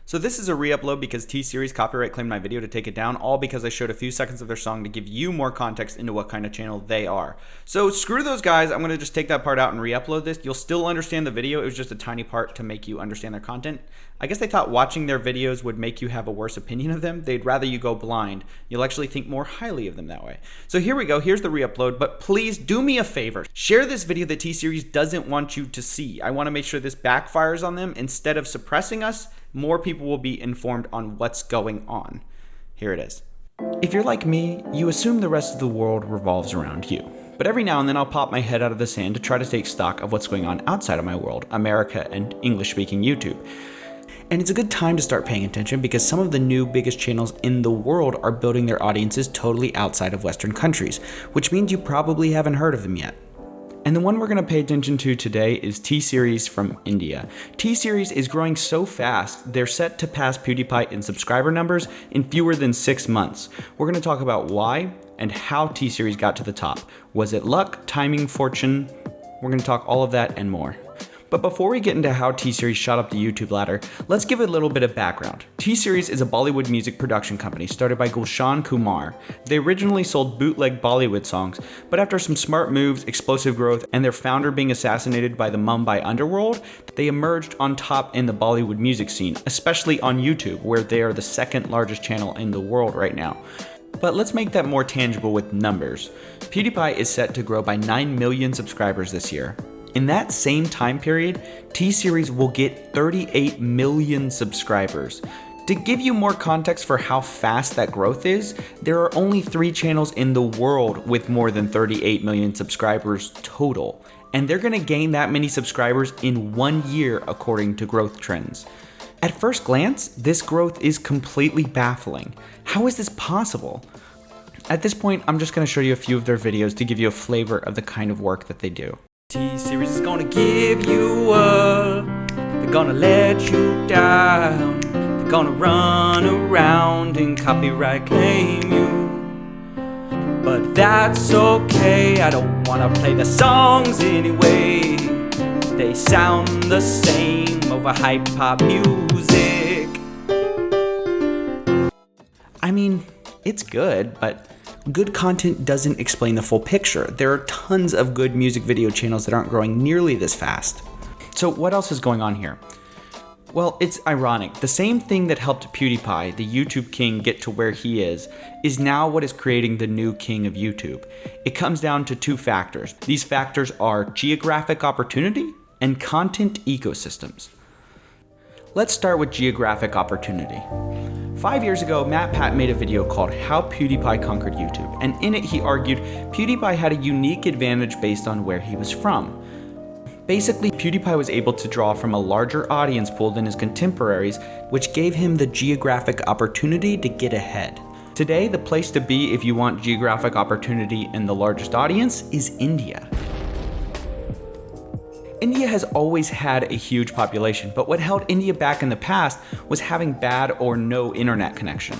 So this is a re-upload because T-Series copyright claimed my video to take it down, all because I showed a few seconds of their song to give you more context into what kind of channel they are. So screw those guys, I'm gonna just take that part out and re-upload this. You'll still understand the video, it was just a tiny part to make you understand their content. I guess they thought watching their videos would make you have a worse opinion of them. They'd rather you go blind. You'll actually think more highly of them that way. So here we go, here's the re-upload, but please do me a favor. Share this video that T-Series doesn't want you to see. I wanna make sure this backfires on them. Instead of suppressing us, more people will be informed on what's going on. Here it is. If you're like me, you assume the rest of the world revolves around you. But every now and then I'll pop my head out of the sand to try to take stock of what's going on outside of my world, America and English-speaking YouTube. And it's a good time to start paying attention because some of the new biggest channels in the world are building their audiences totally outside of Western countries, which means you probably haven't heard of them yet. And the one we're going to pay attention to today is T-Series from India. T-Series is growing so fast, they're set to pass Pewdiepie in subscriber numbers in fewer than 6 months. We're going to talk about why and how T-Series got to the top. Was it luck, timing, fortune? We're going to talk all of that and more. But before we get into how T-Series shot up the YouTube ladder, let's give a little bit of background. T-Series is a Bollywood music production company started by Gulshan Kumar. They originally sold bootleg Bollywood songs, but after some smart moves, explosive growth, and their founder being assassinated by the Mumbai underworld, they emerged on top in the Bollywood music scene, especially on YouTube, where they are the second largest channel in the world right now. But let's make that more tangible with numbers. Pewdiepie is set to grow by 9 million subscribers this year. In that same time period, T-Series will get 38 million subscribers. To give you more context for how fast that growth is, there are only 3 channels in the world with more than 38 million subscribers total. And they're gonna gain that many subscribers in 1 year according to growth trends. At first glance, this growth is completely baffling. How is this possible? At this point, I'm just gonna show you a few of their videos to give you a flavor of the kind of work that they do. T-Series is gonna give you up, they're gonna let you down, they're gonna run around and copyright claim you. But that's okay, I don't wanna play the songs anyway. They sound the same over hype pop music. I mean, it's good, but good content doesn't explain the full picture. There are tons of good music video channels that aren't growing nearly this fast. So what else is going on here? Well, it's ironic. The same thing that helped Pewdiepie, the YouTube king, get to where he is now what is creating the new king of YouTube. It comes down to 2 factors. These factors are geographic opportunity and content ecosystems. Let's start with geographic opportunity. 5 years ago, MatPat made a video called How Pewdiepie Conquered YouTube, and in it he argued Pewdiepie had a unique advantage based on where he was from. Basically, Pewdiepie was able to draw from a larger audience pool than his contemporaries, which gave him the geographic opportunity to get ahead. Today, the place to be if you want geographic opportunity and the largest audience is India. India has always had a huge population, but what held India back in the past was having bad or no internet connection.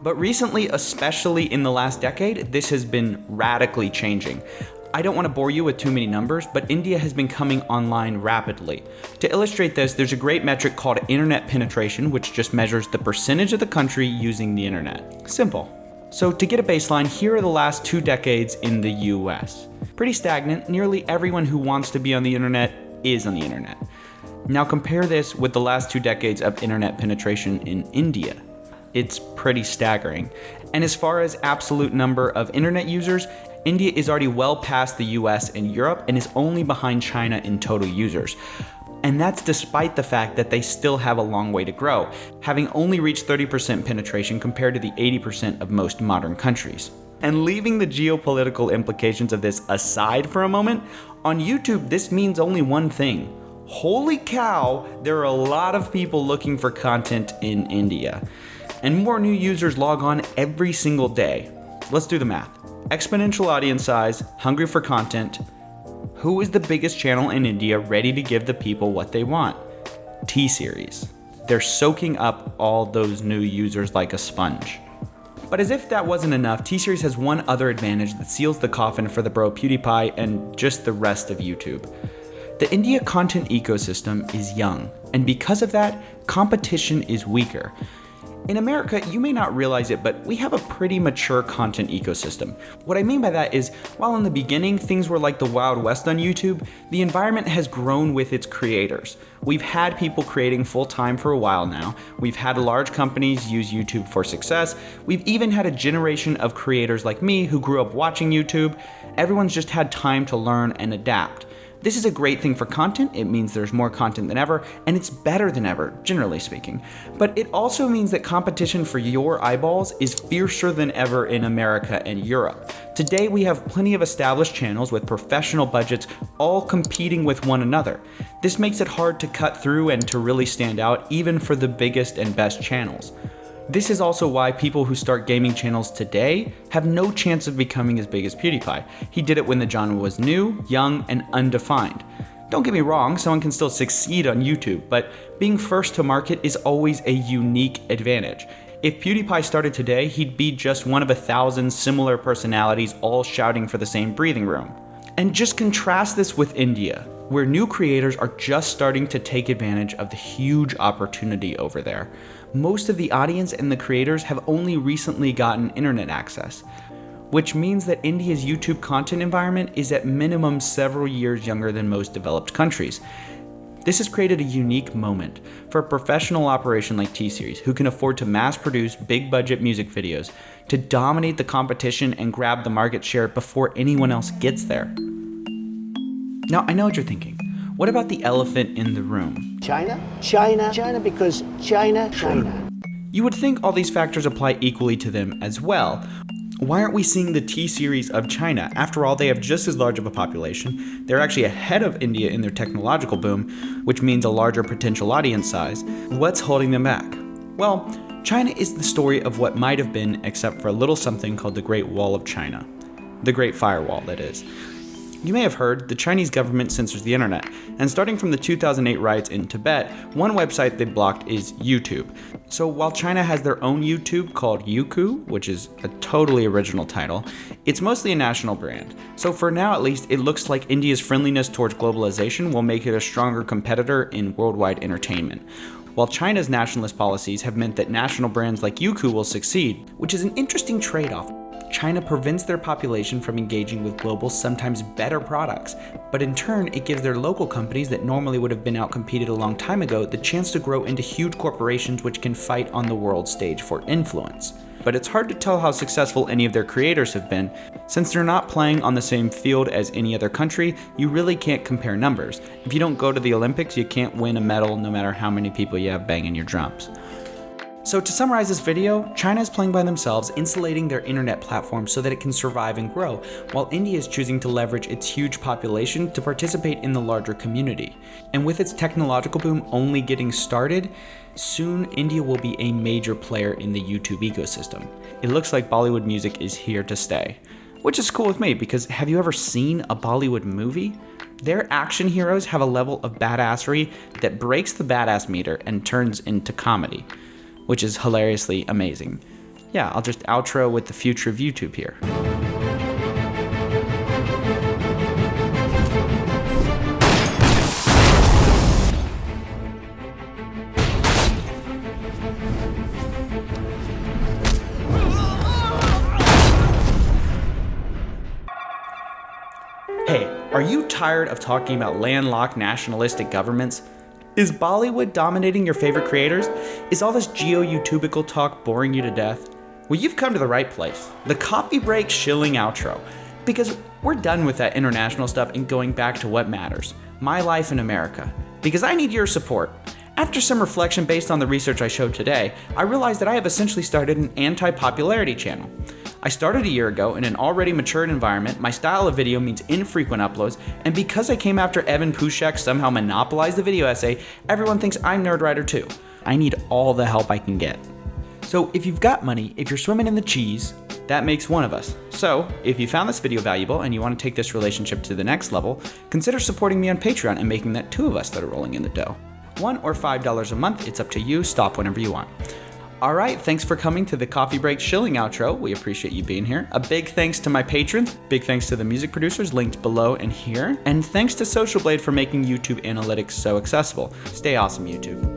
But recently, especially in the last decade, this has been radically changing. I don't want to bore you with too many numbers, but India has been coming online rapidly. To illustrate this, there's a great metric called internet penetration, which just measures the percentage of the country using the internet. Simple. So to get a baseline, here are the last 2 decades in the US. Pretty stagnant, nearly everyone who wants to be on the internet is on the internet. Now compare this with the last 2 decades of internet penetration in India. It's pretty staggering. And as far as absolute number of internet users, India is already well past the US and Europe and is only behind China in total users. And that's despite the fact that they still have a long way to grow, having only reached 30% penetration compared to the 80% of most modern countries. And leaving the geopolitical implications of this aside for a moment, on YouTube this means only one thing. Holy cow, there are a lot of people looking for content in India. And more new users log on every single day. Let's do the math. Exponential audience size, hungry for content. Who is the biggest channel in India ready to give the people what they want? T-Series. They're soaking up all those new users like a sponge. But as if that wasn't enough, T-Series has one other advantage that seals the coffin for the bro Pewdiepie and just the rest of YouTube. The India content ecosystem is young, and because of that, competition is weaker. In America, you may not realize it, but we have a pretty mature content ecosystem. What I mean by that is, while in the beginning things were like the Wild West on YouTube, the environment has grown with its creators. We've had people creating full-time for a while now. We've had large companies use YouTube for success. We've even had a generation of creators like me who grew up watching YouTube. Everyone's just had time to learn and adapt. This is a great thing for content. It means there's more content than ever, and it's better than ever, generally speaking. But it also means that competition for your eyeballs is fiercer than ever in America and Europe. Today, we have plenty of established channels with professional budgets all competing with one another. This makes it hard to cut through and to really stand out, even for the biggest and best channels. This is also why people who start gaming channels today have no chance of becoming as big as Pewdiepie. He did it when the genre was new, young, and undefined. Don't get me wrong, someone can still succeed on YouTube, but being first to market is always a unique advantage. If Pewdiepie started today, he'd be just one of 1,000 similar personalities all shouting for the same breathing room. And just contrast this with India, where new creators are just starting to take advantage of the huge opportunity over there. Most of the audience and the creators have only recently gotten internet access, which means that India's YouTube content environment is at minimum several years younger than most developed countries. This has created a unique moment for a professional operation like T-Series, who can afford to mass produce big budget music videos to dominate the competition and grab the market share before anyone else gets there. Now, I know what you're thinking. What about the elephant in the room? China, China, China, because China, China. You would think all these factors apply equally to them as well. Why aren't we seeing the T-Series of China? After all, they have just as large of a population. They're actually ahead of India in their technological boom, which means a larger potential audience size. What's holding them back? Well, China is the story of what might have been, except for a little something called the Great Wall of China. The Great Firewall, that is. You may have heard the Chinese government censors the internet, and starting from the 2008 riots in Tibet, one website they blocked is YouTube. So while China has their own YouTube called Youku, which is a totally original title, it's mostly a national brand. So for now at least, it looks like India's friendliness towards globalization will make it a stronger competitor in worldwide entertainment. While China's nationalist policies have meant that national brands like Youku will succeed, which is an interesting trade-off. China prevents their population from engaging with global, sometimes better products, but in turn, it gives their local companies that normally would have been outcompeted a long time ago the chance to grow into huge corporations which can fight on the world stage for influence. But it's hard to tell how successful any of their creators have been. Since they're not playing on the same field as any other country, you really can't compare numbers. If you don't go to the Olympics, you can't win a medal no matter how many people you have banging your drums. So to summarize this video, China is playing by themselves, insulating their internet platform so that it can survive and grow, while India is choosing to leverage its huge population to participate in the larger community. And with its technological boom only getting started, soon India will be a major player in the YouTube ecosystem. It looks like Bollywood music is here to stay, which is cool with me because have you ever seen a Bollywood movie? Their action heroes have a level of badassery that breaks the badass meter and turns into comedy, which is hilariously amazing. Yeah, I'll just outro with the future of YouTube here. Hey, are you tired of talking about landlocked nationalistic governments? Is Bollywood dominating your favorite creators? Is all this geoYoutubical talk boring you to death? Well, you've come to the right place. The coffee break shilling outro. Because we're done with that international stuff and going back to what matters. My life in America. Because I need your support. After some reflection based on the research I showed today, I realized that I have essentially started an anti-popularity channel. I started a year ago in an already matured environment, my style of video means infrequent uploads, and because I came after Evan Pushek somehow monopolized the video essay, everyone thinks I'm Nerdwriter too. I need all the help I can get. So if you've got money, if you're swimming in the cheese, that makes one of us. So if you found this video valuable and you want to take this relationship to the next level, consider supporting me on Patreon and making that two of us that are rolling in the dough. $1 or $5 a month, it's up to you, stop whenever you want. All right, thanks for coming to the Coffee Break Shilling outro. We appreciate you being here. A big thanks to my patrons. Big thanks to the music producers linked below and here. And thanks to Social Blade for making YouTube analytics so accessible. Stay awesome, YouTube.